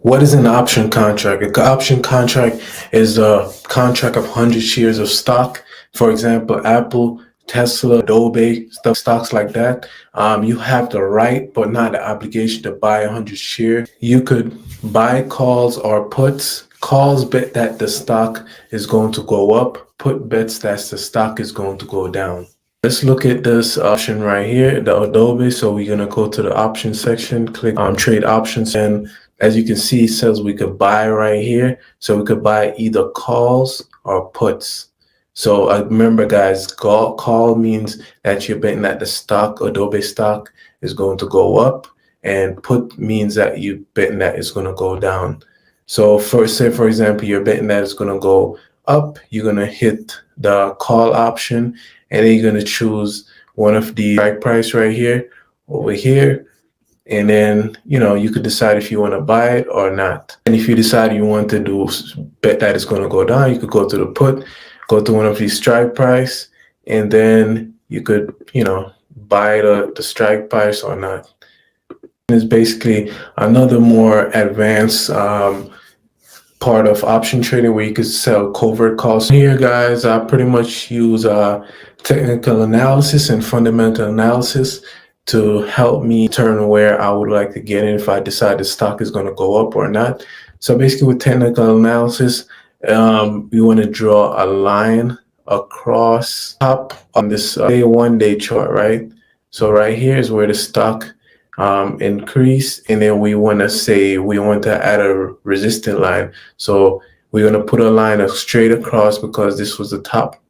What is an option contract? An option contract is a contract of 100 shares of stock. For example, Apple, Tesla, Adobe, stocks like that. You have the right, but not the obligation to buy 100 shares. You could buy calls or puts. Calls bet that the stock is going to go up. Put bets that the stock is going to go down. Let's look at this option right here, the Adobe. So we're gonna go to the option section, click trade options, and as you can see, it says we could buy right here. So we could buy either calls or puts. So remember, guys, call means that you're betting that the stock, Adobe stock, is going to go up, and put means that you betting that it's going to go down. So for example, you're betting that it's going to go up. You're going to hit the call option, and then you're going to choose one of the strike price right here, over here. And then, you could decide if you want to buy it or not. And if you decide you want to bet that it's going to go down, you could go to the put, go to one of these strike price, and then you could, buy the strike price or not. It's basically another more advanced part of option trading where you could sell covert calls. Here, guys, I pretty much use technical analysis and fundamental analysis to help me determine where I would like to get in if I decide the stock is going to go up or not. So basically with technical analysis, we want to draw a line across top on this day chart, right? So right here is where the stock increase, and then we want to say we want to add a resistance line. So we're going to put a line of straight across because this was the top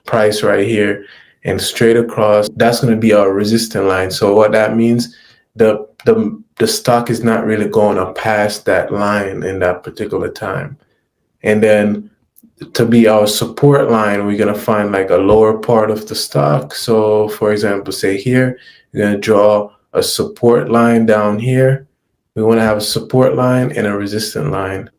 price right here, and straight across, that's going to be our resistance line. So what that means, the stock is not really going to pass that line in that particular time. And then to be our support line, we're going to find like a lower part of the stock. So for example, say here, you're going to draw a support line down here. We want to have a support line and a resistance line.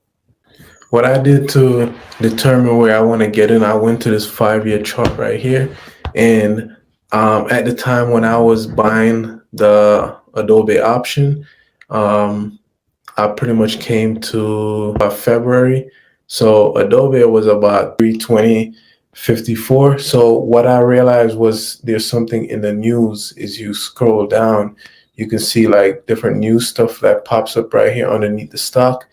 What I did to determine where I want to get in, I went to this 5-year chart right here. And at the time when I was buying the Adobe option, I pretty much came to February. So Adobe was about 320.54. So what I realized was there's something in the news. Is you scroll down, you can see like different news stuff that pops up right here underneath the stock.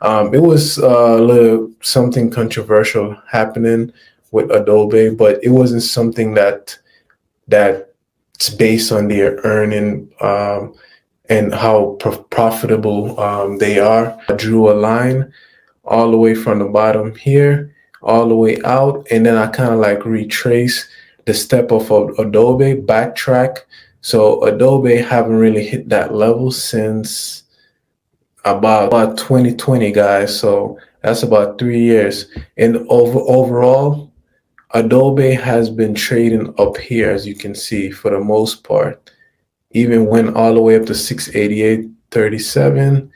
It was a little something controversial happening with Adobe, but it wasn't something that's based on their earning and how profitable they are. I drew a line all the way from the bottom here, all the way out, and then I kind of like retrace the step of Adobe, backtrack. So Adobe haven't really hit that level since about 2020, guys. So that's about 3 years. And overall, Adobe has been trading up here, as you can see, for the most part. Even went all the way up to 688.37.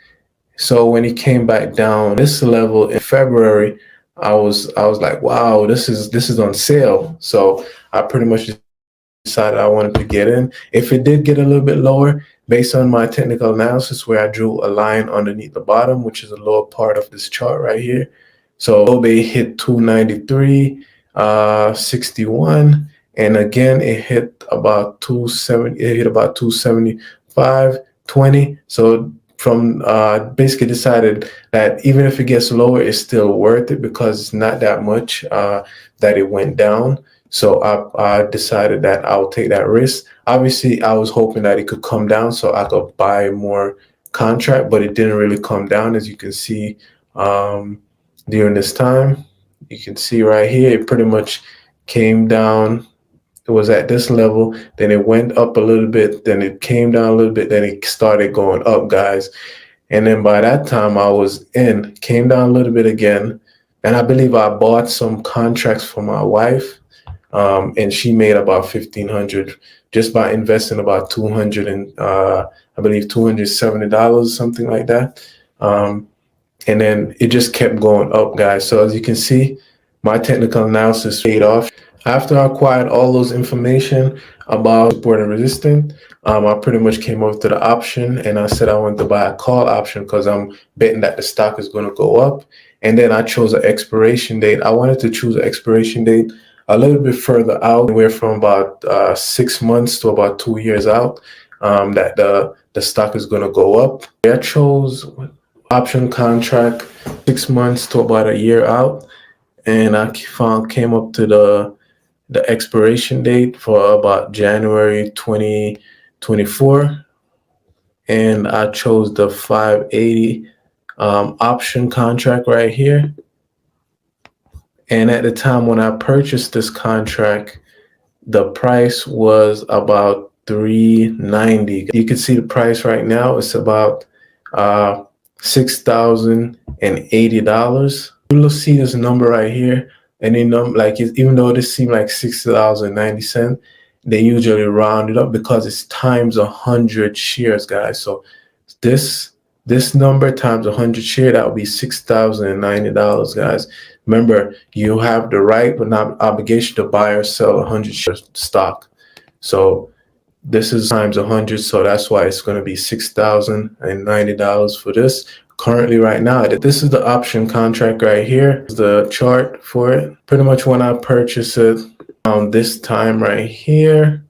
So when it came back down this level in February, I was like, wow, this is on sale. So I pretty much decided I wanted to get in. If it did get a little bit lower, based on my technical analysis where I drew a line underneath the bottom, which is the lower part of this chart right here. So Adobe hit 293.61, and again it hit about 270. It hit about 275.20. So from basically decided that even if it gets lower, it's still worth it because it's not that much that it went down. So I decided that I'll take that risk. Obviously, I was hoping that it could come down so I could buy more contract, but it didn't really come down, as you can see during this time. You can see right here, it pretty much came down. It was at this level, then it went up a little bit, then it came down a little bit, then it started going up, guys. And then by that time I was in, came down a little bit again. And I believe I bought some contracts for my wife. And she made about 1,500 just by investing about 200 and I believe $270, something like that. And then it just kept going up, guys. So as you can see, my technical analysis paid off. After I acquired all those information about support and resistance, I pretty much came over to the option and I said I wanted to buy a call option because I'm betting that the stock is going to go up. And then I chose an expiration date. I wanted to choose an expiration date a little bit further out. We're from about 6 months to about 2 years out, that the stock is going to go up. I chose option contract 6 months to about a year out, and I came up to the expiration date for about January 2024, and I chose the 580 option contract right here. And at the time when I purchased this contract, the price was about 390. You can see the price right now. It's about $6,080. You'll see this number right here. Any number, like even though this seemed like $60.90, they usually round it up because it's times 100 shares, guys. So this this number times 100 share, that would be $6,090, guys. Remember, you have the right but not obligation to buy or sell 100 shares stock. So this is times 100, so that's why it's going to be $6,090 for this. Currently, right now, this is the option contract right here. The chart for it. Pretty much when I purchased it around this time right here,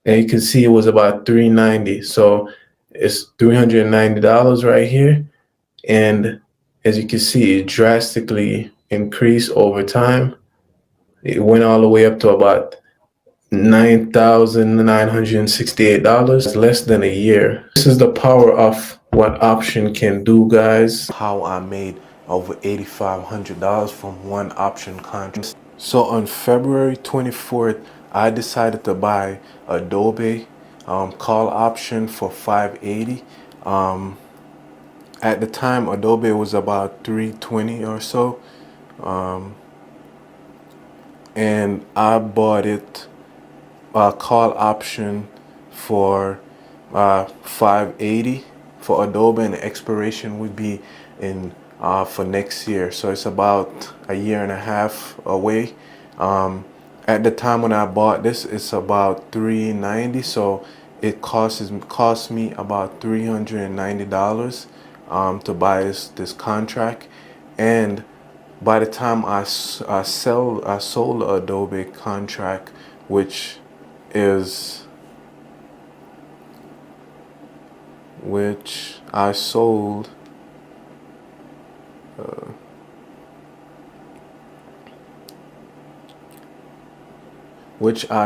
and you can see it was about 390. So it's $390 right here. And as you can see, it drastically increased over time. It went all the way up to about $9,968, less than a year. This is the power of what option can do, guys. How I made over $8,500 from one option contract. So on February 24th, I decided to buy Adobe call option for 580. At the time, Adobe was about 320 or so, and I bought it call option for 580 for Adobe, and the expiration would be in for next year. So it's about a year and a half away. At the time when I bought this, it's about 390. So it cost me about $390 to buy this contract. And by the time I sold the Adobe contract, which I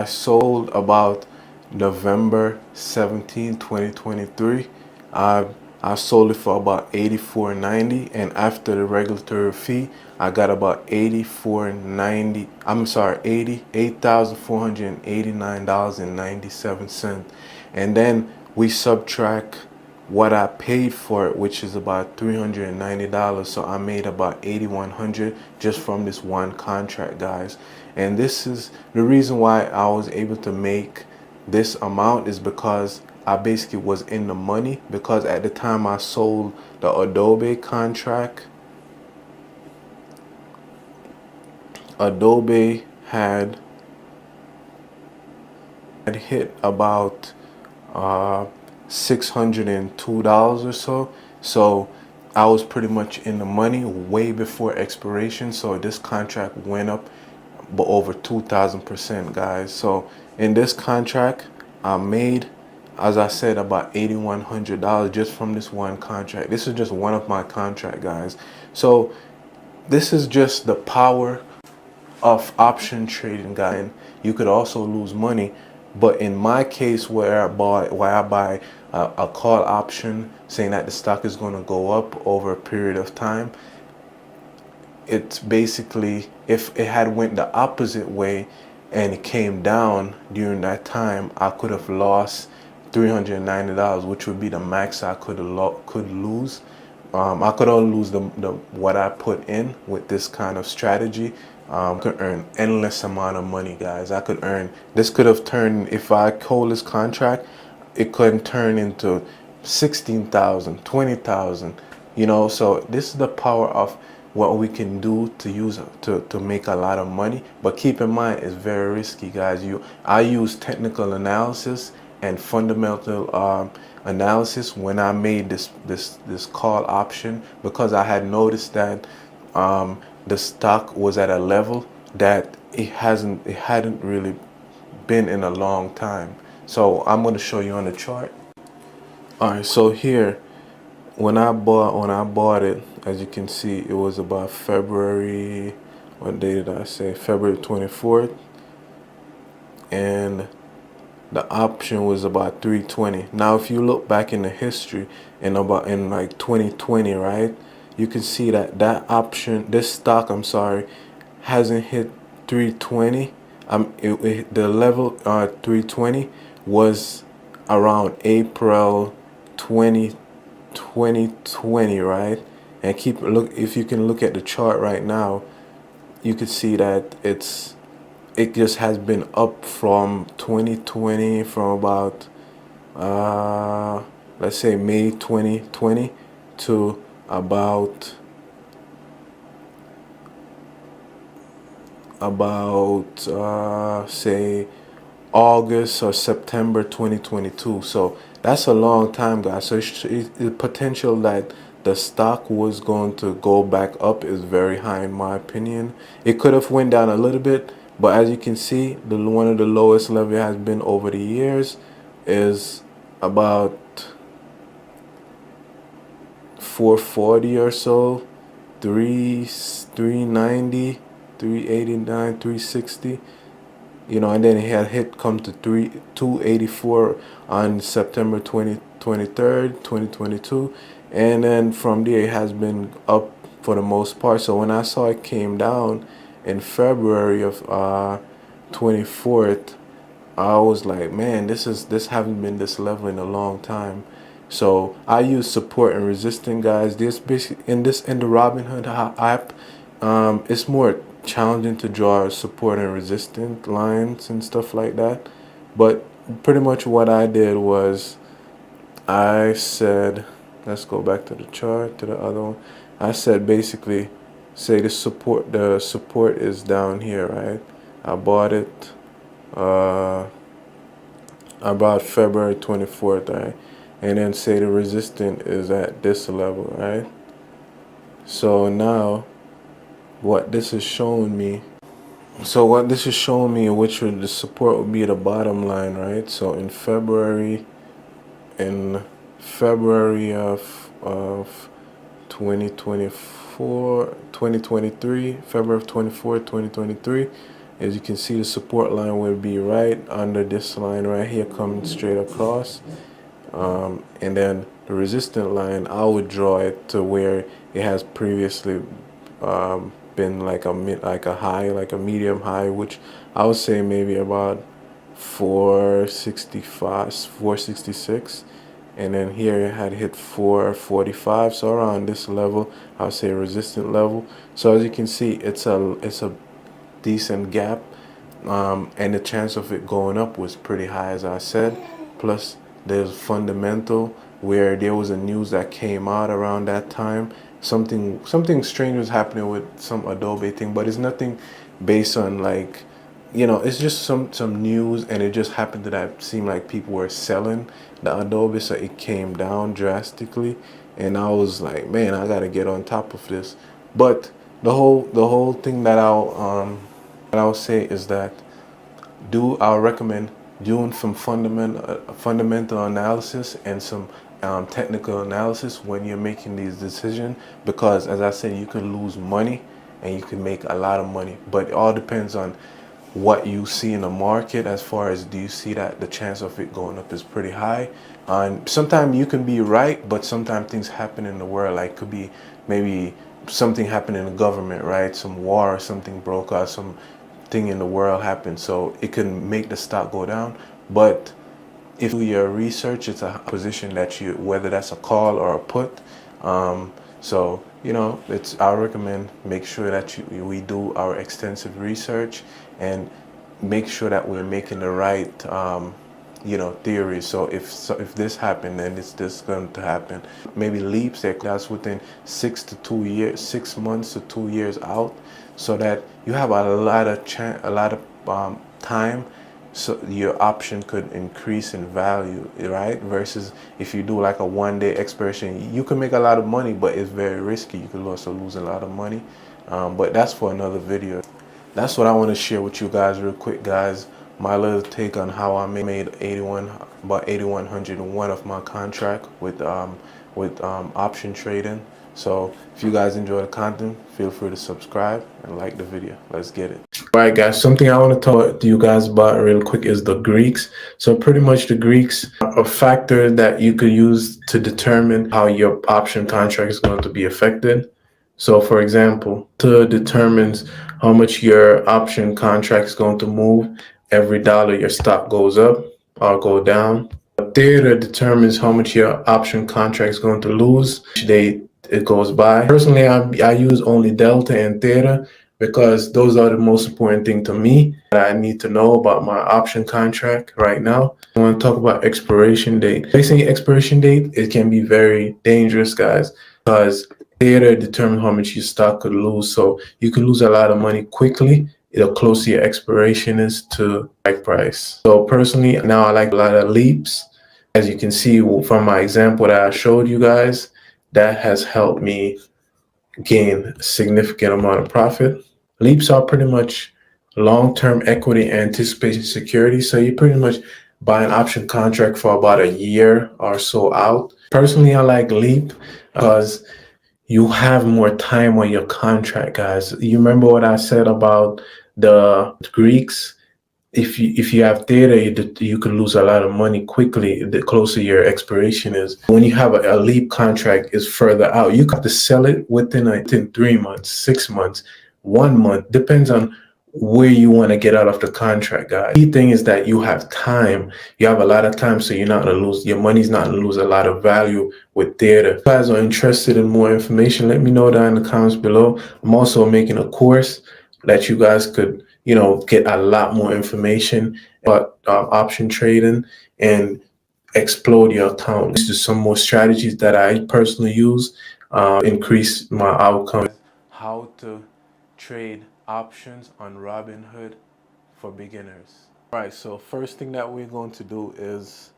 sold about November 17, 2023. I sold it for about $84.90, and after the regulatory fee, I got about $84.90. I'm sorry, $88,489.97, and then we subtract what I paid for it, which is about $390. So I made about $8,100 just from this one contract, guys. And this is the reason why I was able to make this amount, is because I basically was in the money, because at the time I sold the Adobe contract, Adobe had hit about $602 or so. So I was pretty much in the money way before expiration. So this contract went up but over 2,000%, guys. So in this contract, I made, as I said, about $8,100 just from this one contract. This is just one of my contract, guys. So this is just the power of option trading, guys. And you could also lose money, but in my case, where I buy a call option saying that the stock is going to go up over a period of time, it's basically, if it had went the opposite way and it came down during that time, I could have lost $390, which would be the max I could lose. I could only lose the what I put in with this kind of strategy. Could earn endless amount of money, guys. I could earn, this could have turned, if I hold this contract, it could turn into 16,000, 20,000, you know. So this is the power of what we can do to use to make a lot of money. But keep in mind, it's very risky, guys. I use technical analysis and fundamental analysis when I made this call option, because I had noticed that the stock was at a level that it hadn't really been in a long time. So I'm going to show you on the chart. All right, so here when I bought it, as you can see, it was about February. What day did I say? February 24th, and the option was about 320. Now, if you look back in the history, in like 2020, right, you can see that this stock, I'm sorry, hasn't hit 320. The level 320 was around April 20 2020, right? And if you can look at the chart right now, you can see that it just has been up from 2020, from about let's say May 2020 to about say August or September 2022. So that's a long time, guys. So the potential that the stock was going to go back up is very high in my opinion. It could have went down a little bit, but as you can see, the one of the lowest level it has been over the years is about 440 or so, 390, 389, 360. And then it had hit come to 284 on September 23rd, 2022, and then from there it has been up for the most part. So when I saw it came down in February of 24th, I was like, man, this haven't been this level in a long time. So I use support and resistance, guys. This basically in the Robinhood app, it's more challenging to draw support and resistance lines and stuff like that. But pretty much what I did was I said, let's go back to the chart, to the other one. I said basically, say the support is down here, right? I bought it about February 24th, right? And then say the resistance is at this level, right? So now what this is showing me, which would the support would be the bottom line, right? So in February of 2023, February of 2023, as you can see, the support line will be right under this line right here, coming straight across. And then the resistance line, I would draw it to where it has previously been like a high, like a medium high, which I would say maybe about 465, 466. And then here it had hit 445, so around this level, I would say resistant level. So as you can see, it's a decent gap, and the chance of it going up was pretty high, as I said. Plus, there's fundamental, where there was a news that came out around that time. Something strange was happening with some Adobe thing, but it's nothing based on like, it's just some news, and it just happened that seemed like people were selling the Adobe, so it came down drastically, and I was like, man, I gotta get on top of this. But the whole thing that I'll say is that I'll recommend doing some fundamental analysis and some technical analysis when you're making these decisions, because as I said, you can lose money and you can make a lot of money, but it all depends on what you see in the market, as far as, do you see that the chance of it going up is pretty high. And sometimes you can be right, but sometimes things happen in the world, like could be maybe something happened in the government, right? Some war or something broke out, some thing in the world happened, so it can make the stock go down. But if you do your research, it's a position that whether that's a call or a put. So I recommend make sure that we do our extensive research and make sure that we're making the right theories. So if this happened, then it's this going to happen. Maybe leaps that's within 6 to 2 years, 6 months to 2 years out, so that you have a lot of time, so your option could increase in value, right? Versus if you do like a 1 day expiration, you can make a lot of money, but it's very risky. You could also lose a lot of money. But that's for another video. That's what I want to share with you guys real quick, guys. My little take on how I made about 8,101 of my contract with option trading. So if you guys enjoy the content, feel free to subscribe and like the video. Let's get it. All right, guys, something I want to talk to you guys about real quick is the Greeks. So pretty much the Greeks are a factor that you could use to determine how your option contract is going to be affected. So for example, to determines how much your option contract is going to move every dollar your stock goes up or go down. Theta determines how much your option contract is going to lose each day it goes by. Personally, I use only delta and theta because those are the most important thing to me that I need to know about my option contract right now. I want to talk about expiration date. Placing expiration date, it can be very dangerous, guys, because theta determines how much your stock could lose. So you can lose a lot of money quickly the closer your expiration is to strike price. So personally, now I like a lot of leaps. As you can see from my example that I showed you guys, that has helped me gain a significant amount of profit. Leaps are pretty much long-term equity anticipation security. So you pretty much buy an option contract for about a year or so out. Personally, I like leap because you have more time on your contract, guys. You remember what I said about the Greeks? If you have theta, you can lose a lot of money quickly the closer your expiration is. When you have a leap contract is further out, you have to sell it within 3 months, 6 months, 1 month, depends on where you want to get out of the contract, guys. The key thing is that you have time. You have a lot of time, so you're not gonna lose your money's not gonna lose a lot of value with theta. If you guys are interested in more information, let me know down in the comments below. I'm also making a course that you guys could get a lot more information about option trading and explode your account. This is some more strategies that I personally use increase my outcome. How to trade options on Robinhood for beginners. All right, so first thing that we're going to do is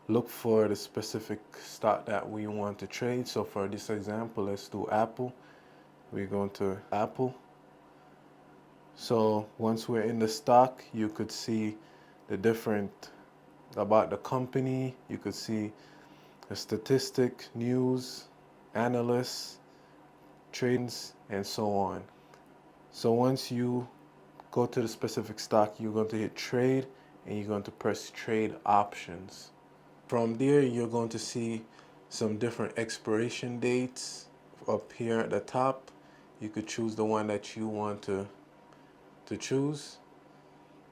look for the specific stock that we want to trade. So for this example, let's do Apple. We're going to Apple. So once we're in the stock, you could see the different about the company. You could see the statistic, news, analysts, trades, and so on. So once you go to the specific stock, you're going to hit trade and you're going to press trade options. From there, you're going to see some different expiration dates up here at the top. You could choose the one that you want to choose.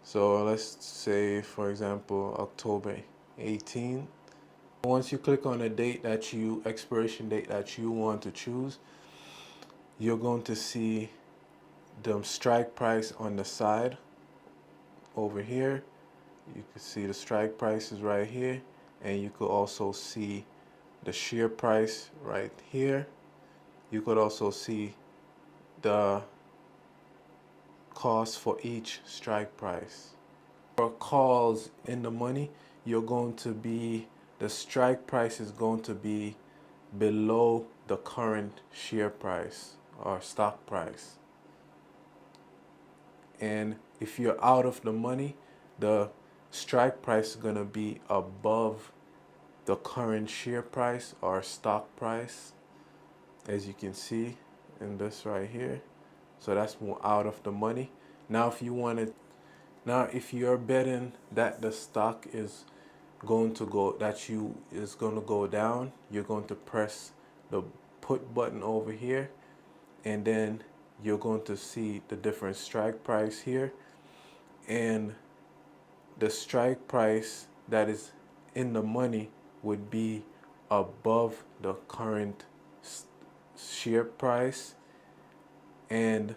So let's say, for example, October 18. Once you click on the expiration date that you want to choose, you're going to see the strike price on the side over here. You can see the strike price is right here, and you could also see the share price right here. You could also see the cost for each strike price. For calls in the money, the strike price is going to be below the current share price or stock price. And if you're out of the money, the strike price is going to be above the current share price or stock price, as you can see in this right here. So that's more out of the money. Now if you're betting that the stock is going to go down, you're going to press the put button over here, and then you're going to see the different strike price here, and the strike price that is in the money would be above the current share price, and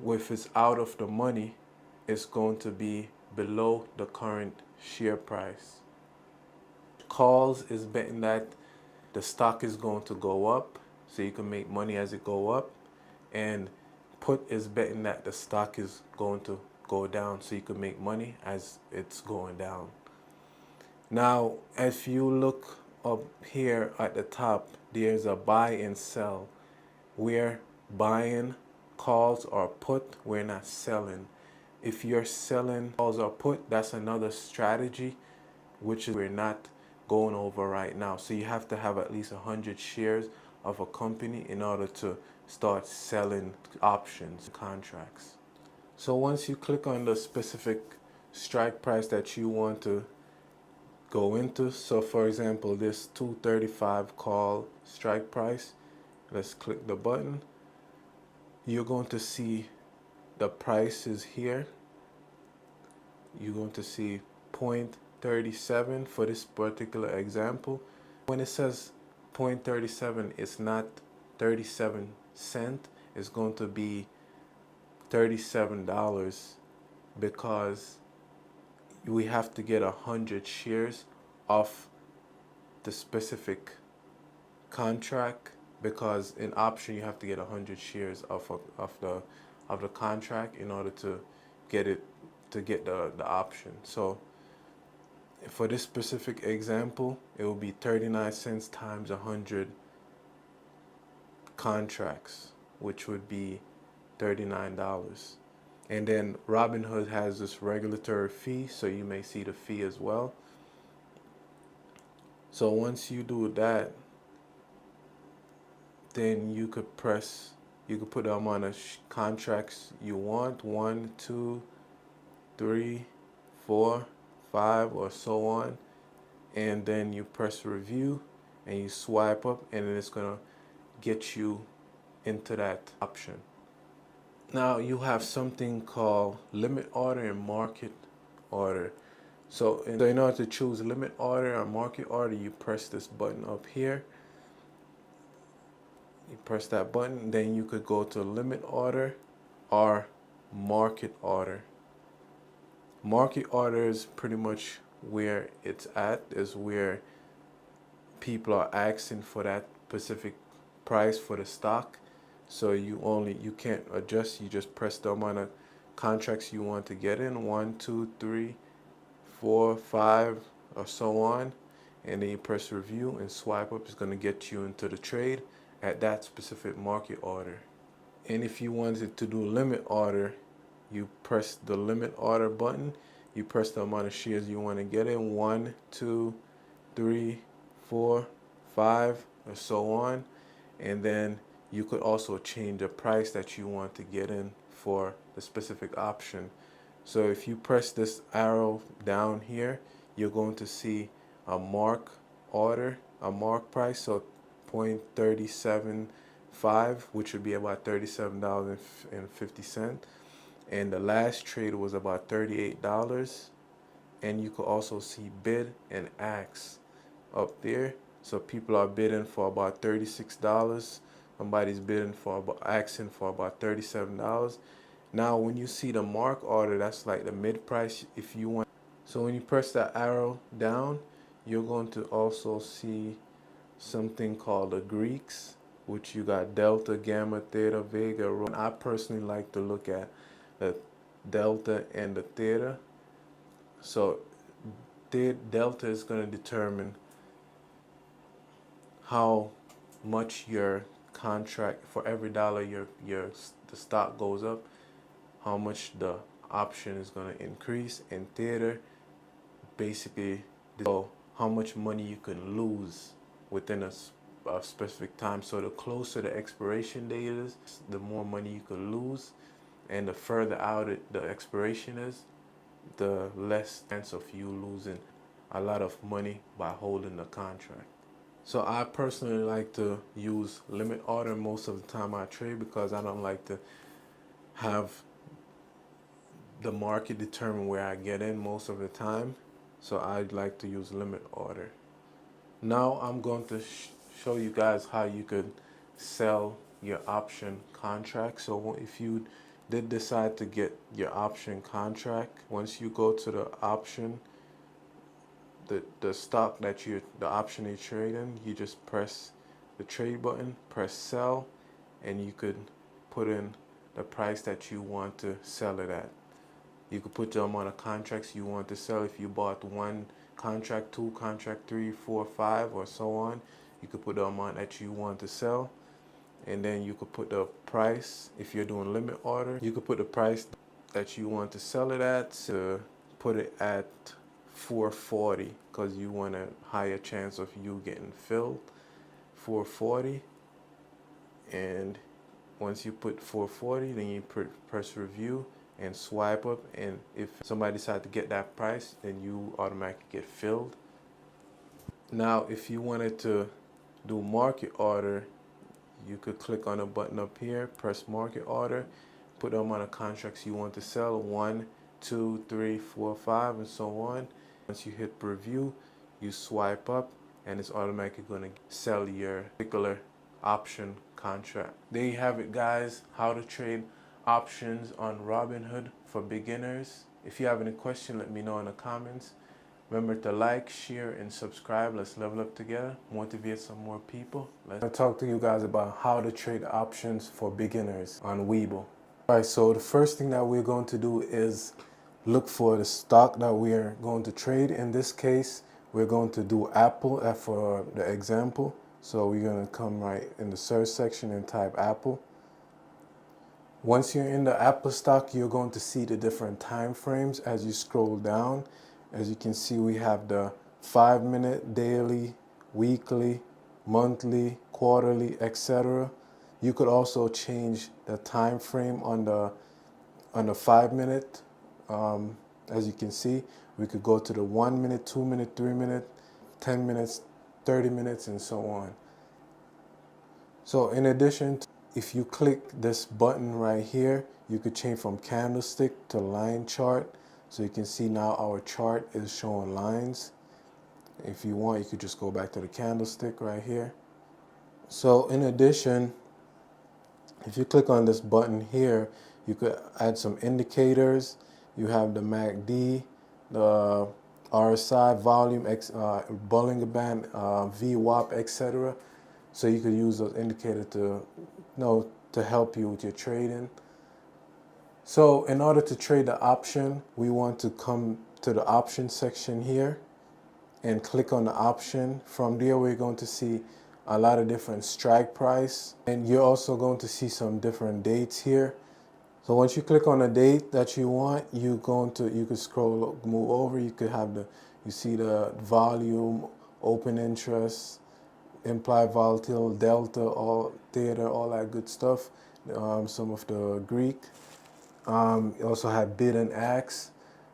if it's out of the money, it's going to be below the current share price. Calls is betting that the stock is going to go up, so you can make money as it go up. And put is betting that the stock is going to go down, so you can make money as it's going down. Now, if you look up here at the top, there's a buy and sell. We're buying calls or put, we're not selling. If you're selling calls or put, that's another strategy, which is we're not going over right now. So you have to have at least 100 shares of a company in order to start selling options, contracts. So once you click on the specific strike price that you want to go into, so for example, this 235 call strike price, let's click the button. You're going to see the prices here. You're going to see 0.37 for this particular example. When it says 0.37, it's not 37 cents. It's going to be $37 because we have to get 100 shares of the specific contract, because in option you have to get 100 shares of the contract in order to get the option. So for this specific example, it will be 39 cents times 100 contracts, which would be $39. And then Robinhood has this regulatory fee, so you may see the fee as well. So once you do that, then you could put the amount of contracts you want, 1, 2, 3, 4, 5, or so on. And then you press review and you swipe up, and then it's gonna get you into that option. Now you have something called limit order and market order. So in order to choose limit order or market order, you press this button up here. You press that button, then you could go to limit order or market order. Market order is pretty much where it's at, is where people are asking for that specific price for the stock. So you can't adjust, you just press the amount of contracts you want to get in, 1, 2, 3, 4, 5, or so on, and then you press review and swipe up. It's going to get you into the trade at that specific market order. And if you wanted to do limit order, you press the limit order button, you press the amount of shares you want to get in, 1, 2, 3, 4, 5, or so on. And then you could also change the price that you want to get in for the specific option. So if you press this arrow down here, you're going to see a mark order, a mark price, so 0.375, which would be about $37.50. And the last trade was about $38. And you could also see bid and ask up there. So people are bidding for about $36. Somebody's bidding for asking for about $37. Now when you see the mark order, that's like the mid price if you want. So when you press that arrow down, you're going to also see something called the Greeks, which you got Delta, Gamma, Theta, Vega, Rho. And I personally like to look at the Delta and the Theta. So Delta is going to determine how much your contract, for every dollar the stock goes up, how much the option is going to increase. And Theta basically how much money you can lose within a specific time. So the closer the expiration date is, the more money you could lose, and the further out the expiration is, the less chance of you losing a lot of money by holding the contract. So I personally like to use limit order most of the time I trade, because I don't like to have the market determine where I get in most of the time. So I'd like to use limit order. Now I'm going to show you guys how you could sell your option contract. So if you did decide to get your option contract, once you go to the option the stock that the option you're trading, you just press the trade button, press sell, and you could put in the price that you want to sell it at. You could put the amount of contracts you want to sell. If you bought one contract, two contract, 3, 4, 5, or so on, you could put the amount that you want to sell, and then you could put the price. If you're doing limit order, you could put the price that you want to sell it at, to put it at 440 because you want a higher chance of you getting filled. 440, and once you put 440, then you press review and swipe up, and if somebody decides to get that price, then you automatically get filled. Now if you wanted to do market order, you could click on a button up here, press market order, put the amount of contracts you want to sell, 1, 2, 3, 4, 5, and so on. Once you hit review, you swipe up, and it's automatically going to sell your particular option contract. There you have it, guys, how to trade options on Robinhood for beginners. If you have any question, let me know in the comments. Remember to like, share, and subscribe. Let's level up together, motivate some more people. Let's talk to you guys about how to trade options for beginners on Webull. All right, so the first thing that we're going to do is look for the stock that we are going to trade. In this case, we're going to do Apple for the example. So we're going to come right in the search section and type Apple. Once you're in the Apple stock, you're going to see the different time frames as you scroll down. As you can see, we have the 5-minute, daily, weekly, monthly, quarterly, etc. You could also change the time frame on the 5-minute. As you can see, we could go to the 1 minute, 2 minute, 3 minute, 10 minutes, 30 minutes, and so on. So in addition, if you click this button right here, you could change from candlestick to line chart. So you can see now our chart is showing lines. If you want, you could just go back to the candlestick right here. So in addition, if you click on this button here, you could add some indicators. You have the MACD, the RSI, volume, Bollinger Band, VWAP, etc. So you could use those indicators to help you with your trading. So in order to trade the option, we want to come to the option section here and click on the option. From there, we're going to see a lot of different strike price, and you're also going to see some different dates here. So once you click on a date that you want, you could scroll, move over. You could have you see the volume, open interest, implied volatility, delta, all theta, all that good stuff. Some of the Greek. You also have bid and ask.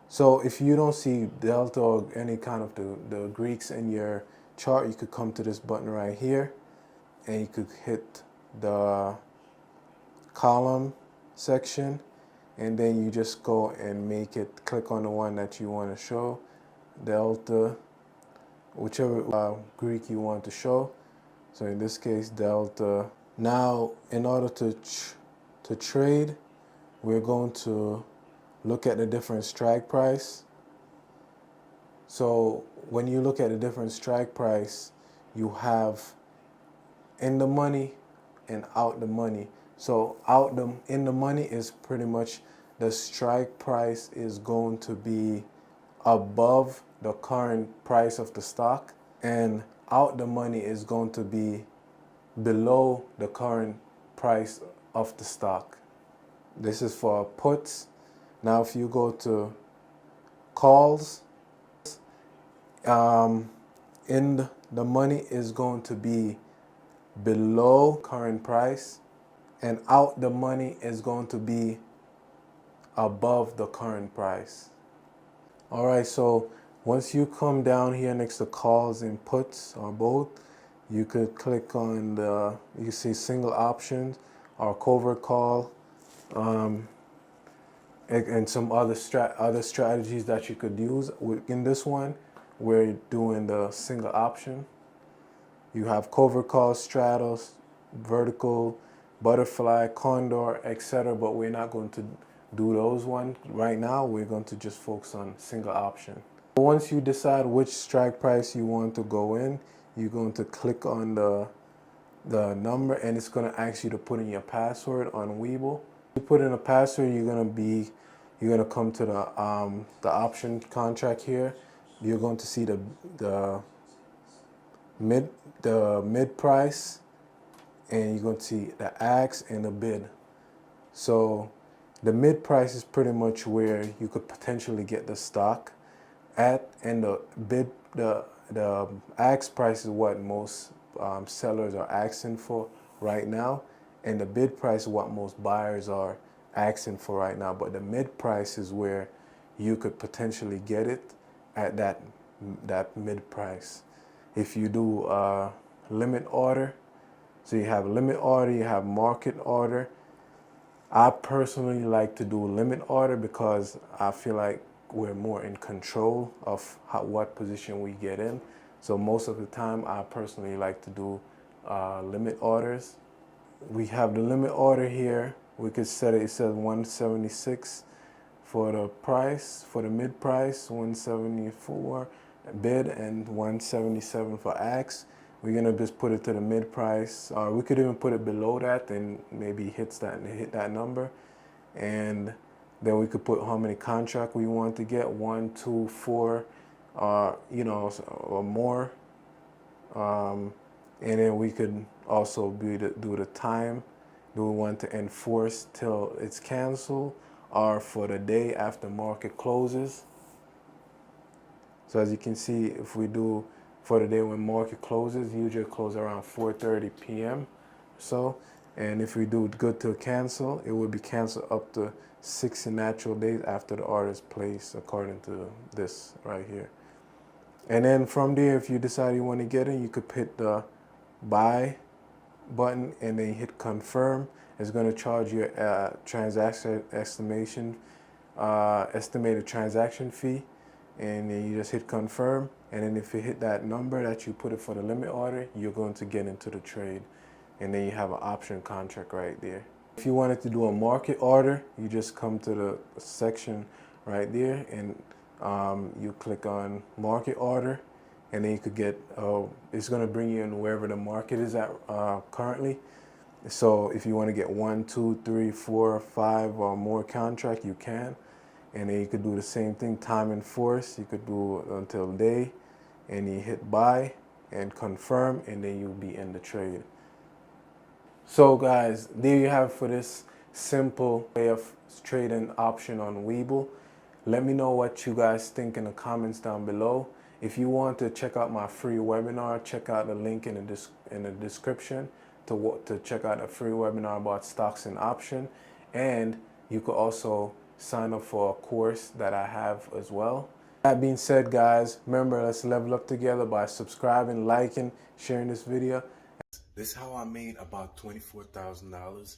So if you don't see delta or any kind of the Greeks in your chart, you could come to this button right here, and you could hit the column section, and then you just go and click on the one that you want to show, delta, whichever Greek you want to show. So in this case, delta. Now, in order to trade, we're going to look at the different strike price. So when you look at the different strike price, you have in the money and out the money. So in the money is pretty much the strike price is going to be above the current price of the stock, and out the money is going to be below the current price of the stock. This is for puts. Now if you go to calls, in the money is going to be below current price, and out the money is going to be above the current price. All right, so once you come down here next to calls and puts or both, you could click on you see single options or covert call, and some other strategies that you could use. In this one, we're doing the single option. You have covert call, straddles, vertical, butterfly, condor, etc. But we're not going to do those ones right now. We're going to just focus on single option. Once you decide which strike price you want to go in, you're going to click on the number, and it's going to ask you to put in your password on Webull. You put in a password, you're going to come to the option contract here. You're going to see the mid price, and you're going to see the ask and the bid. So the mid price is pretty much where you could potentially get the stock at, and the ask price is what most sellers are asking for right now, and the bid price is what most buyers are asking for right now. But the mid price is where you could potentially get it at that mid price. If you do limit order, so you have limit order, you have market order. I personally like to do limit order because I feel like we're more in control of what position we get in. So most of the time, I personally like to do limit orders. We have the limit order here. We could set it, it says 176 for the price, for the mid price, 174 bid, and 177 for ask. We're gonna just put it to the mid price, or we could even put it below that, and maybe hit that number. And then we could put how many contract we want to get, 1, 2, 4, or more. And then we could also do the time. Do we want to enforce till it's canceled, or for the day after market closes? So as you can see, if we do for the day when market closes, usually close around 4:30 p.m. So, and if we do good till cancel, it will be canceled up to 60 natural days after the order is placed, according to this right here. And then from there, if you decide you want to get in, you could hit the buy button and then hit confirm. It's going to charge you a transaction estimated transaction fee, and then you just hit confirm. And then if you hit that number that you put it for the limit order, you're going to get into the trade, and then you have an option contract right there. If you wanted to do a market order, you just come to the section right there, and you click on market order, and then you could get, it's going to bring you in wherever the market is at currently. So if you want to get 1, 2, 3, 4, 5 or more contract, you can. And then you could do the same thing, time and force. You could do until day, and you hit buy and confirm, and then you'll be in the trade. So guys, there you have it for this simple way of trading option on Webull. Let me know what you guys think in the comments down below. If you want to check out my free webinar, check out the link in the description to check out a free webinar about stocks and option. And you could also sign up for a course that I have as well. That being said, guys, remember, let's level up together by subscribing, liking, sharing this video. This is how I made about $24,000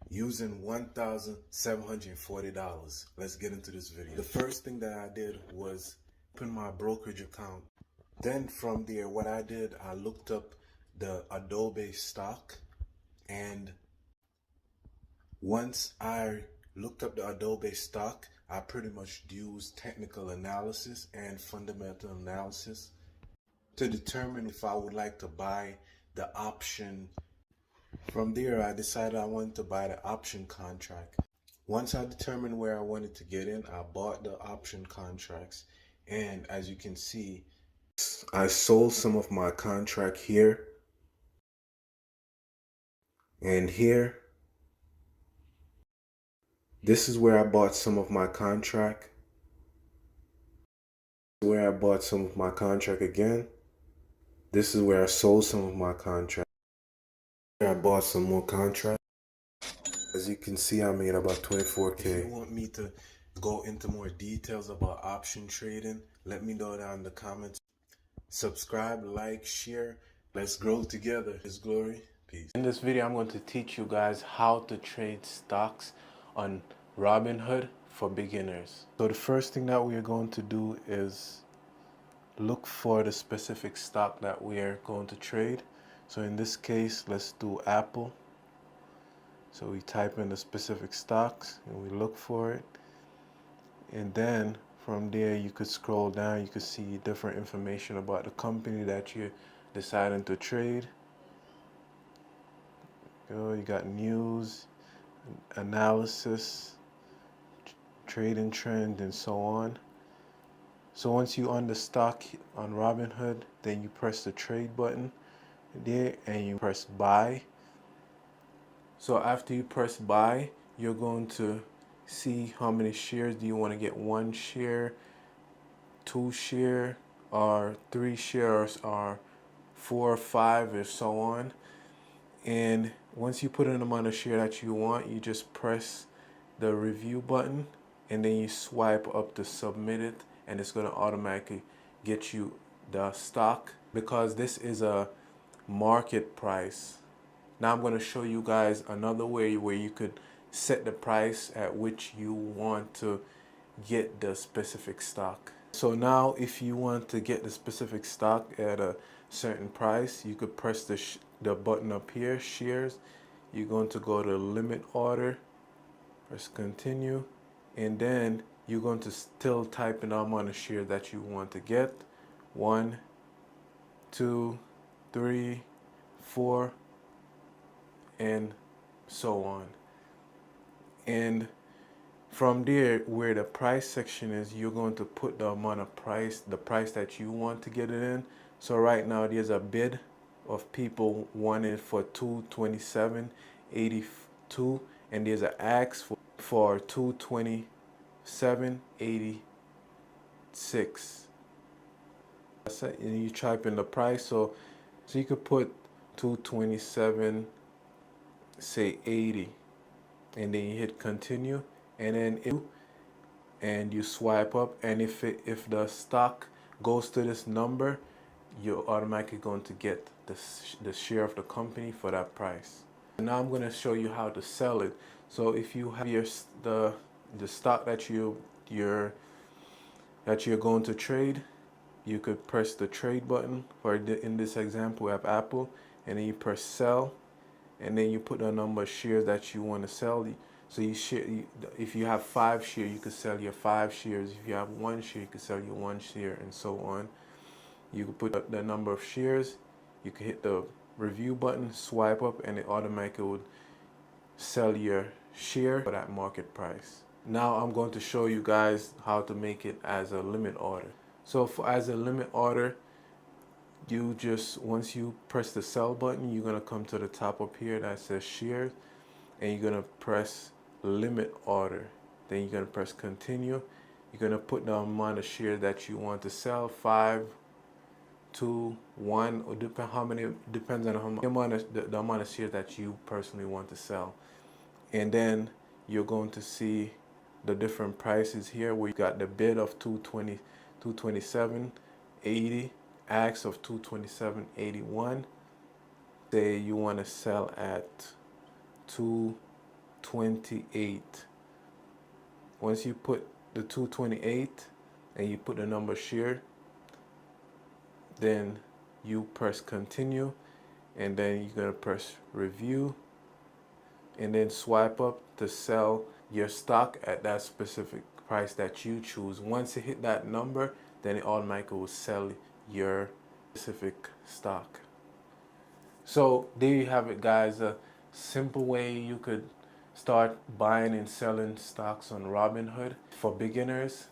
using $1,740. Let's get into this video. The first thing that I did was open my brokerage account. Then from there, what I did, I looked up the Adobe stock, and once I looked up the Adobe stock, I pretty much used technical analysis and fundamental analysis to determine if I would like to buy the option. From there, I decided I wanted to buy the option contract. Once I determined where I wanted to get in, I bought the option contracts. And as you can see, I sold some of my contract here and here. This is where I bought some of my contract. Where I bought some of my contract again. This is where I sold some of my contract. I bought some more contract. As you can see, I made about 24K. If you want me to go into more details about option trading, let me know down in the comments. Subscribe, like, share. Let's grow together. His glory. Peace. In this video, I'm going to teach you guys how to trade stocks on Robinhood for beginners. So the first thing that we are going to do is look for the specific stock that we are going to trade. So in this case, let's do Apple. So we type in the specific stocks and we look for it. And then From there, you could scroll down. You could see different information about the company that you're deciding to trade. You got news, analysis, trading trend, and so on. So once you on the stock on Robinhood, then you press the trade button there and you press buy. So after you press buy, you're going to see how many shares do you want to get. 1 share, 2 share, or 3 shares, or 4 or 5, and so on. And once you put in the amount of share that you want, you just press the review button and then you swipe up to submit it, and it's going to automatically get you the stock, because this is a market price. Now I'm going to show you guys another way where you could set the price at which you want to get the specific stock. So now if you want to get the specific stock at a certain price, you could press the button up here, shares. You're going to go to limit order, press continue, and then you're going to still type in the amount of shares that you want to get. 1, 2, 3, 4, and so on. And from there, where the price section is, you're going to put the amount of price, the price that you want to get it in. So right now there's a bid of people wanting for $227.82, and there's an ask for $227.86. And you type in the price, so you could put 227, say 80, and then you hit continue, and then you swipe up, and if the stock goes to this number, you're automatically going to get the share of the company for that price. And now I'm going to show you how to sell it. So if you have the stock that you're going to trade, you could press the trade button. For in this example, we have Apple, and then you press sell, and then you put the number of shares that you want to sell. So if you have 5 shares, you could sell your 5 shares. If you have 1 share, you could sell your 1 share, and so on. You could put the number of shares. You could hit the review button, swipe up, and it automatically would sell your share for that market price. Now I'm going to show you guys how to make it as a limit order. So as a limit order, you just, once you press the sell button, you're going to come to the top up here that says shares, and you're going to press limit order. Then you're going to press continue. You're going to put the amount of shares that you want to sell, 5, 2, 1, or depends on the amount of shares that you personally want to sell. And then you're going to see the different prices here, where you got the bid of 227.80, ask of 227.81. Say you want to sell at 228. Once you put the 228 and you put the number share, then you press continue, and then you're going to press review, and then swipe up to sell your stock at that specific price that you choose. Once it hit that number, then it automatically will sell your specific stock. So there you have it, guys. A simple way you could start buying and selling stocks on Robinhood for beginners.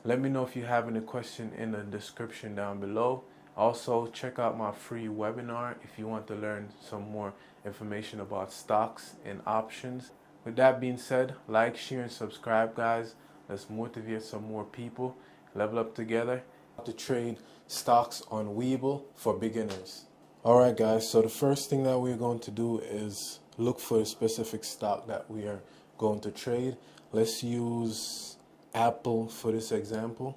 Let me know if you have any question in the description down below. Also, check out my free webinar if you want to learn some more information about stocks and options. With that being said, like, share, and subscribe, guys. Let's motivate some more people. Level up together. To trade stocks on Webull for beginners. Alright, guys, so the first thing that we're going to do is look for a specific stock that we are going to trade. Let's use Apple for this example.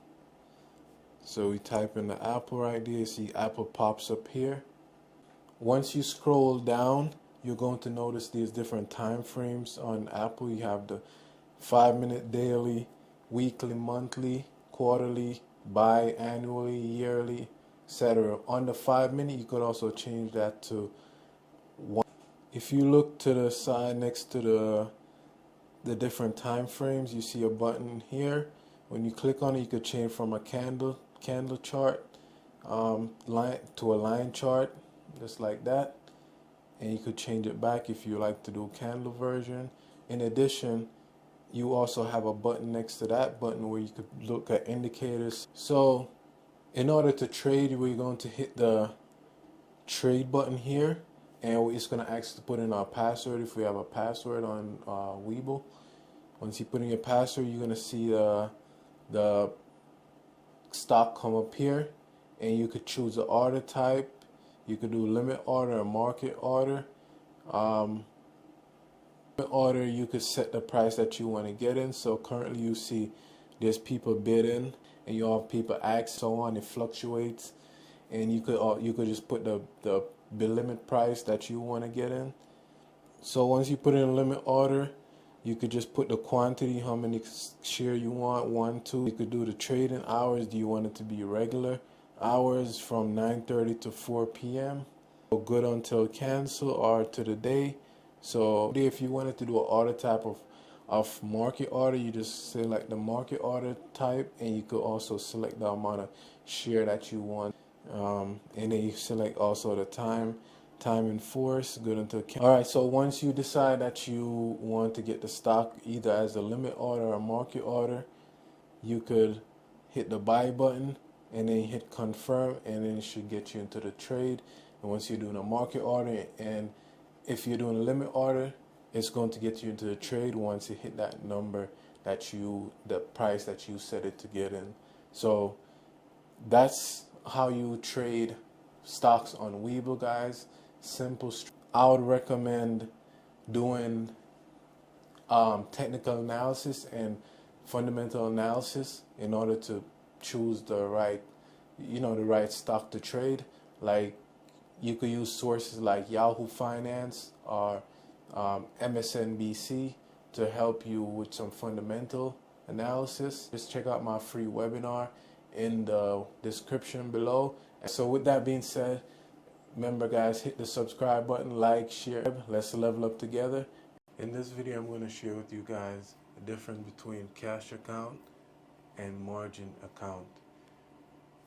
So we type in the Apple right there. You see Apple pops up here. Once you scroll down, you're going to notice these different time frames on Apple. You have the 5-minute daily, weekly, monthly, quarterly, biannually, yearly, etc. On the 5-minute, you could also change that to 1. If you look to the side next to the different time frames, you see a button here. When you click on it, you could change from a candle chart line to a line chart, just like that. And you could change it back if you like to do candle version. In addition, you also have a button next to that button where you could look at indicators. So in order to trade, we're going to hit the trade button here, and it's going to ask to put in our password if we have a password on Webull. Once you put in your password, you're going to see the stock come up here, and you could choose the order type. You could do limit order or market order. Order, you could set the price that you want to get in. So currently you see there's people bidding and you have people ask, so on. It fluctuates, and you could just put the limit price that you want to get in. So once you put in a limit order, you could just put the quantity, how many share you want, 1, 2. You could do the trading hours. Do you want it to be regular hours from 9:30 to 4 p.m. or good until cancel, or to the day? So if you wanted to do an order type of market order, you just select the market order type, and you could also select the amount of share that you want, and then you select also the time in force, good until cancel. All right, so once you decide that you want to get the stock either as a limit order or a market order, you could hit the buy button and then hit confirm, and then it should get you into the trade. And once you're doing a market order, and if you're doing a limit order, it's going to get you into the trade once you hit that number the price that you set it to get in. So that's how you trade stocks on Webull, guys. Simple. I would recommend doing technical analysis and fundamental analysis in order to choose the right stock to trade. Like, you could use sources like Yahoo Finance or MSNBC to help you with some fundamental analysis. Just check out my free webinar in the description below. So with that being said, remember guys, hit the subscribe button, like, share. Let's level up together. In this video, I'm going to share with you guys the difference between cash account and margin account.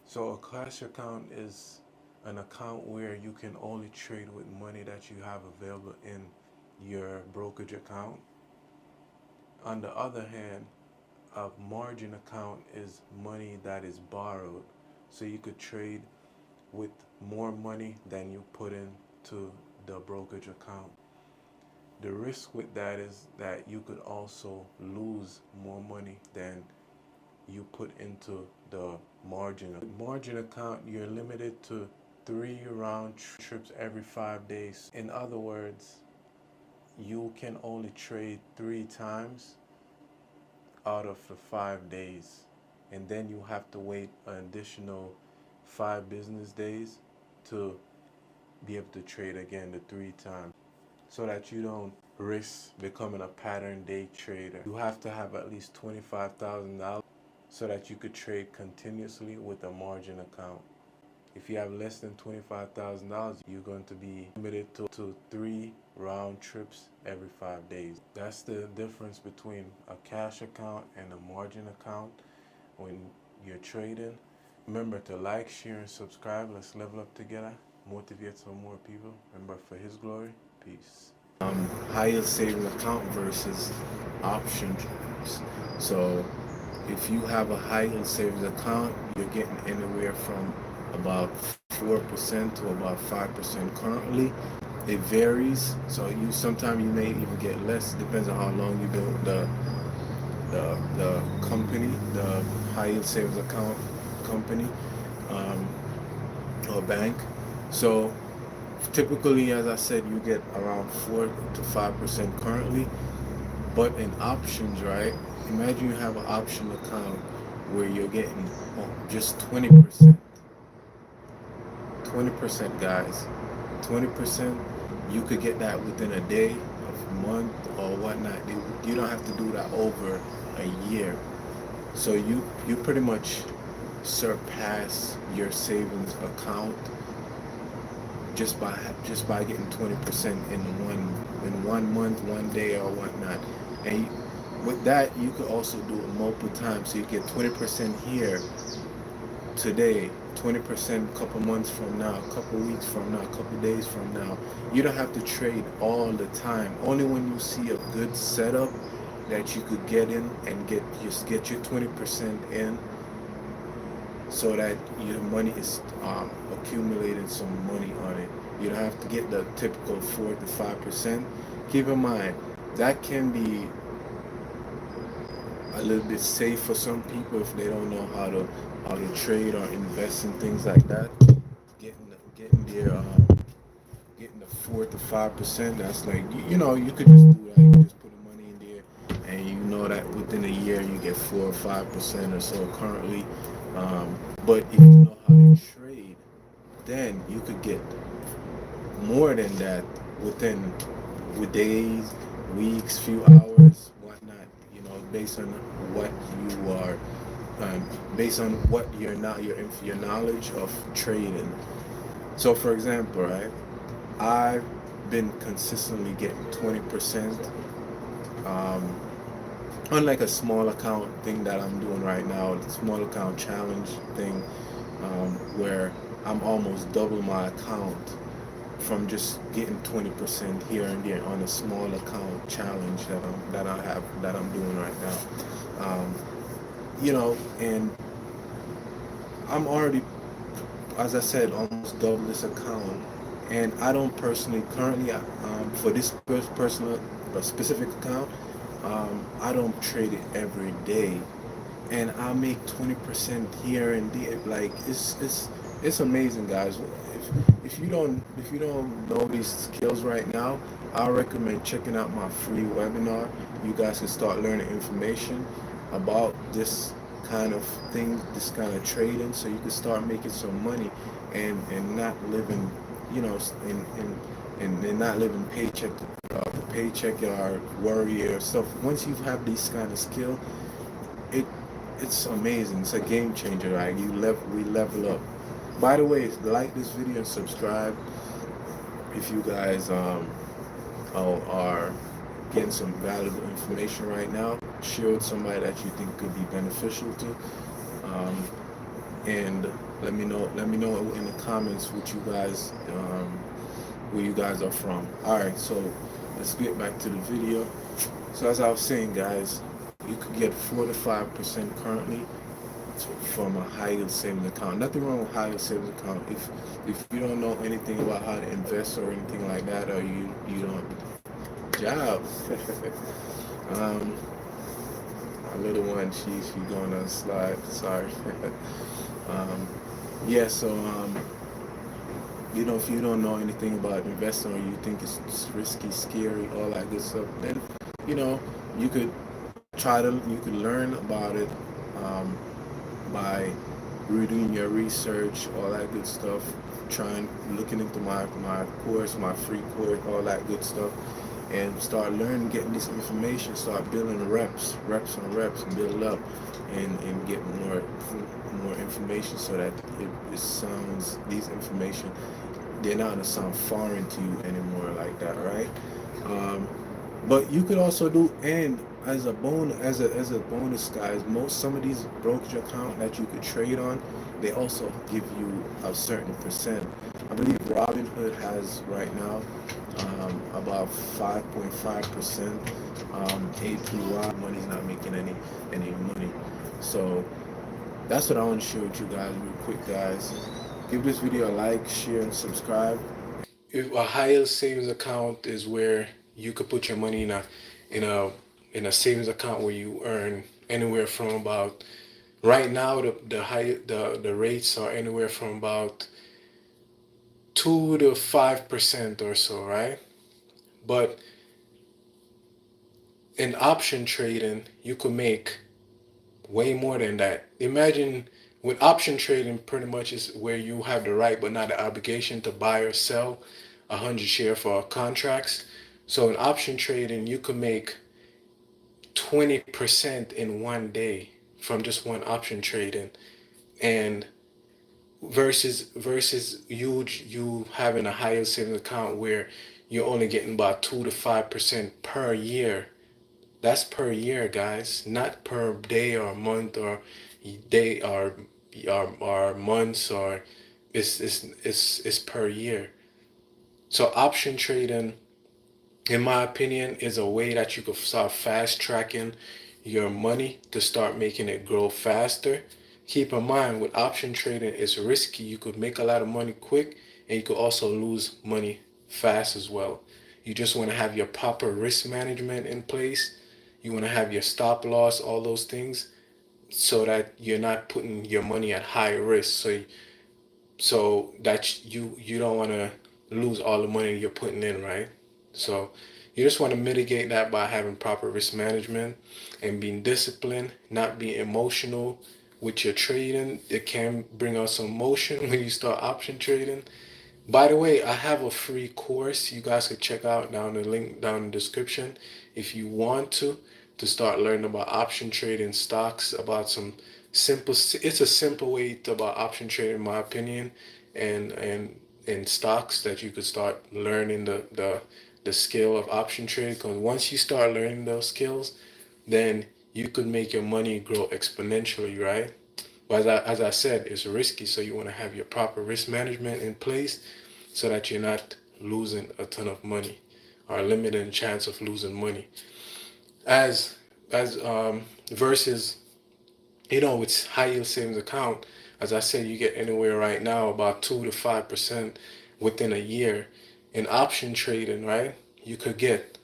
So a cash account is an account where you can only trade with money that you have available in your brokerage account. On the other hand, a margin account is money that is borrowed, so you could trade with more money than you put into the brokerage account. The risk with that is that you could also lose more money than you put into the margin. Margin account, you're limited to 3 round trips every 5 days. In other words, you can only trade 3 times out of the 5 days, and then you have to wait an additional 5 business days to be able to trade again the 3 times, so that you don't risk becoming a pattern day trader. You have to have at least $25,000 so that you could trade continuously with a margin account. If you have less than $25,000, you're going to be limited to 3 round trips every 5 days. That's the difference between a cash account and a margin account when you're trading. Remember to like, share, and subscribe. Let's level up together, motivate some more people. Remember, for His glory. Peace. High yield saving account versus option trades. So if you have a high yield savings account, you're getting anywhere from about 4% to about 5% currently. It varies, so sometimes you may even get less. Depends on how long you do the company, the high yield savings account company, or bank. So typically, as I said, you get around 4 to 5% currently. But in options, right? Imagine you have an option account where you're getting just 20%. 20%, guys. 20%, you could get that within a day, a month, or whatnot. You don't have to do that over a year. So you pretty much surpass your savings account just by getting 20% in one month, one day, or whatnot. And With that, you could also do it multiple times. So you get 20% here today, 20% couple months from now, couple weeks from now, couple days from now. You don't have to trade all the time. Only when you see a good setup that you could get in and get your 20% in, so that your money is accumulating some money on it. You don't have to get the typical 4 to 5%. Keep in mind that can be a little bit safe for some people if they don't know how to trade or invest in things like that. Getting their getting the 4 to 5%. That's like you could just do that. You just put the money in there, and you know that within a year you get 4 or 5% or so currently. But if you know how to trade, then you could get more than that within with days, weeks, few hours, whatnot. Based on what you are, based on what your knowledge of trading. So, for example, right, I've been consistently getting 20%, um, on like a small account thing that I'm doing right now, the small account challenge thing, where I'm almost double my account from just getting 20% here and there on a small account challenge that I'm doing right now. And I'm already, as I said, almost double this account, and I don't personally currently, for this personal specific account, I don't trade it every day, and I make 20% here and there. Like it's amazing, guys. If you don't know these skills right now, I recommend checking out my free webinar. You guys can start learning information about this kind of thing, this kind of trading, so you can start making some money, and not living, you know, and not living paycheck to paycheck or worry or stuff. Once you have these kind of skill, it it's amazing. It's a game changer. Right? We level up. By the way, like this video and subscribe if you guys are getting some valuable information right now. Share with somebody that you think could be beneficial to, and let me know in the comments what you guys where you guys are from. All right, so let's get back to the video. So as I was saying, guys, you could get 4 to 5% currently from a high yield savings account. Nothing wrong with high yield savings account. If you don't know anything about how to invest or anything like that, or you don't job. um, a little one, she's going on a slide. Sorry. um, yeah. So if you don't know anything about investing, or you think it's risky, scary, all that good stuff, then you know you could you could learn about it, um, by reading your research, all that good stuff, looking into my course, my free course, all that good stuff, and start learning, getting this information, start building reps on reps, and build up, and get more information, so that it sounds, these information, they're not gonna sound foreign to you anymore like that, right? Um, but you could also do, and as a bonus, guys, some of these brokerage account that you could trade on, they also give you a certain percent. I believe Robinhood has right now about 5.5% APY. Money's not making any money. So that's what I want to share with you guys real quick, guys. Give this video a like, share, and subscribe. If a high yield savings account is where you could put your money in a in a savings account where you earn anywhere from about, right now the rates are anywhere from about 2 to 5% or so, right? But in option trading, you could make way more than that. Imagine, with option trading, pretty much is where you have the right but not the obligation to buy or sell 100 share for contracts. So in option trading, you could make 20% in one day from just one option trading, and versus you having a higher savings account where you're only getting about 2 to 5% per year That's per year, guys, not per day or month or day or months or it's per year. So option trading, in my opinion, is a way that you could start fast tracking your money to start making it grow faster. Keep in mind, with option trading, it's risky. You could make a lot of money quick, and you could also lose money fast as well. You just want to have your proper risk management in place. You want to have your stop loss, all those things, so that you're not putting your money at high risk. So that you don't want to lose all the money you're putting in, right? So you just want to mitigate that by having proper risk management and being disciplined, not being emotional with your trading. It can bring out some emotion when you start option trading. By the way, I have a free course you guys could check out down the link down in the description if you want to start learning about option trading stocks, about some simple, it's a simple way to about option trading in my opinion, and in stocks that you could start learning the skill of option trading, because once you start learning those skills, then you could make your money grow exponentially, right? But as I said, it's risky, so you want to have your proper risk management in place so that you're not losing a ton of money or limiting chance of losing money. As versus, with high yield savings account, as I said, you get anywhere right now about 2 to 5% within a year. In option trading, right? You could get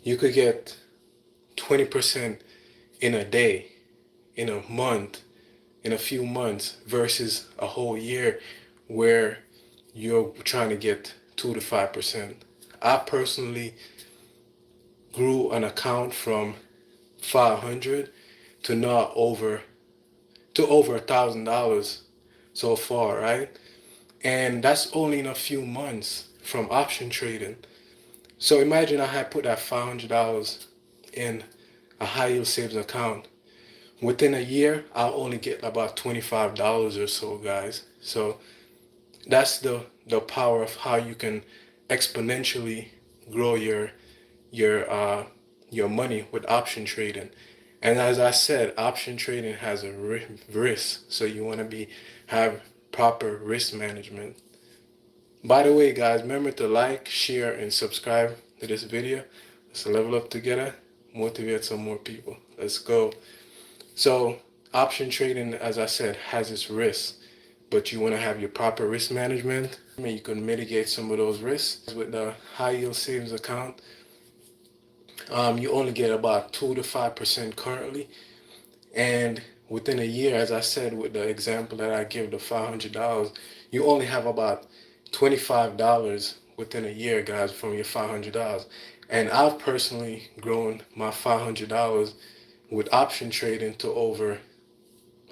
you could get 20% in a day, in a month, in a few months versus a whole year where you're trying to get 2 to 5%. I personally grew an account from 500 to now over $1,000 so far, right? And that's only in a few months from option trading. So imagine I had put that $500 in a high yield savings account. Within a year, I'll only get about $25 or so, guys. So that's the power of how you can exponentially grow your money with option trading. And as I said, option trading has a risk, so you want to be have proper risk management. By the way, guys, remember to like, share, and subscribe to this video. Let's level up together, motivate some more people. Let's go. So option trading, as I said, has its risks, but you want to have your proper risk management. You can mitigate some of those risks with the high yield savings account. You only get about 2 to 5% currently, and within a year, as I said with the example that I give, the $500, you only have about $25 within a year, guys, from your $500. And I've personally grown my $500 with option trading to over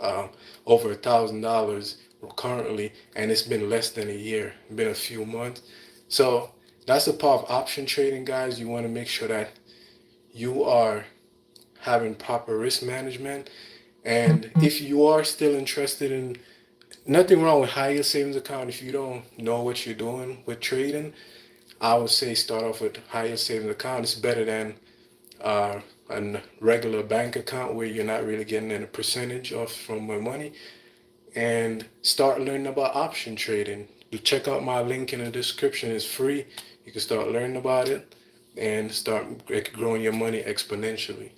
$1,000 currently, and it's been less than a year, been a few months. So that's the part of option trading, guys. You want to make sure that you are having proper risk management. And if you are still interested in, nothing wrong with high yield savings account. If you don't know what you're doing with trading, I would say start off with high yield savings account. It's better than a regular bank account where you're not really getting any percentage of from my money. And start learning about option trading. You check out my link in the description. It's free. You can start learning about it and start growing your money exponentially.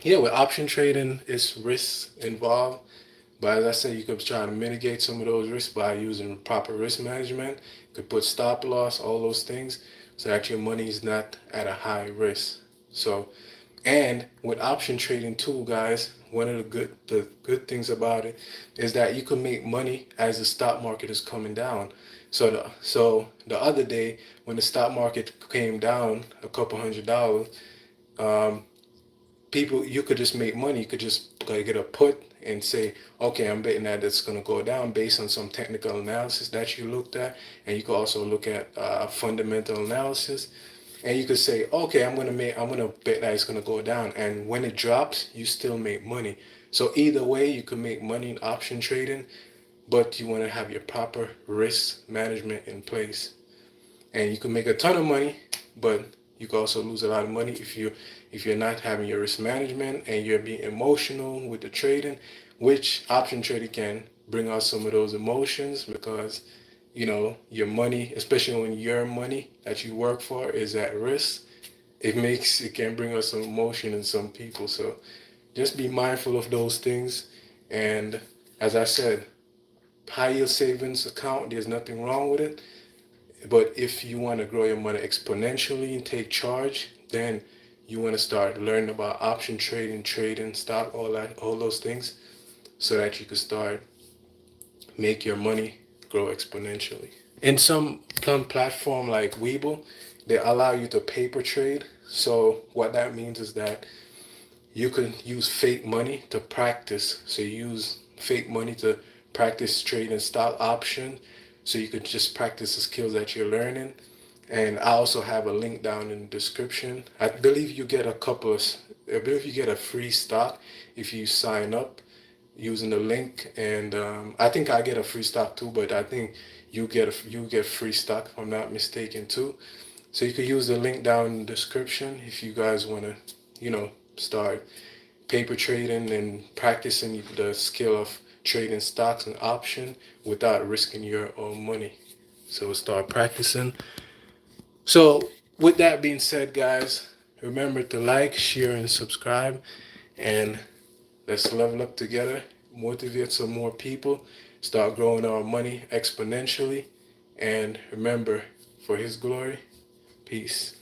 Yeah, with option trading, it's risks involved. But as I said, you could try to mitigate some of those risks by using proper risk management. You could put stop loss, all those things, so that your money is not at a high risk. So, and with option trading too, guys, one of the good things about it is that you can make money as the stock market is coming down. So the other day when the stock market came down a couple $100, um, people, you could just make money. You could just like get a put and say, okay, I'm betting that it's going to go down based on some technical analysis that you looked at, and you could also look at fundamental analysis, and you could say, okay, I'm gonna bet that it's going to go down, and when it drops, you still make money. So either way, you can make money in option trading, but you want to have your proper risk management in place, and you can make a ton of money, but You can also lose a lot of money if you're not having your risk management and you're being emotional with the trading, which option trading can bring out some of those emotions because your money, especially when your money that you work for is at risk. It can bring us some emotion in some people. So just be mindful of those things. And as I said, high yield savings account, there's nothing wrong with it. But if you want to grow your money exponentially and take charge, then you want to start learning about option trading, trading stock, all those things, so that you can start make your money grow exponentially. In some platform like Webull, they allow you to paper trade. So what that means is that you can use fake money to practice. So you use fake money to practice trading stock option. So you could just practice the skills that you're learning. And I also have a link down in the description. I believe you get a free stock if you sign up using the link. And I think I get a free stock too, but I think you get free stock if I'm not mistaken too. So you could use the link down in the description if you guys want to, start paper trading and practicing the skill of trading stocks and option without risking your own money. So start practicing. So with that being said, guys, remember to like, share, and subscribe, and let's level up together, motivate some more people, start growing our money exponentially, and remember, for His glory, peace.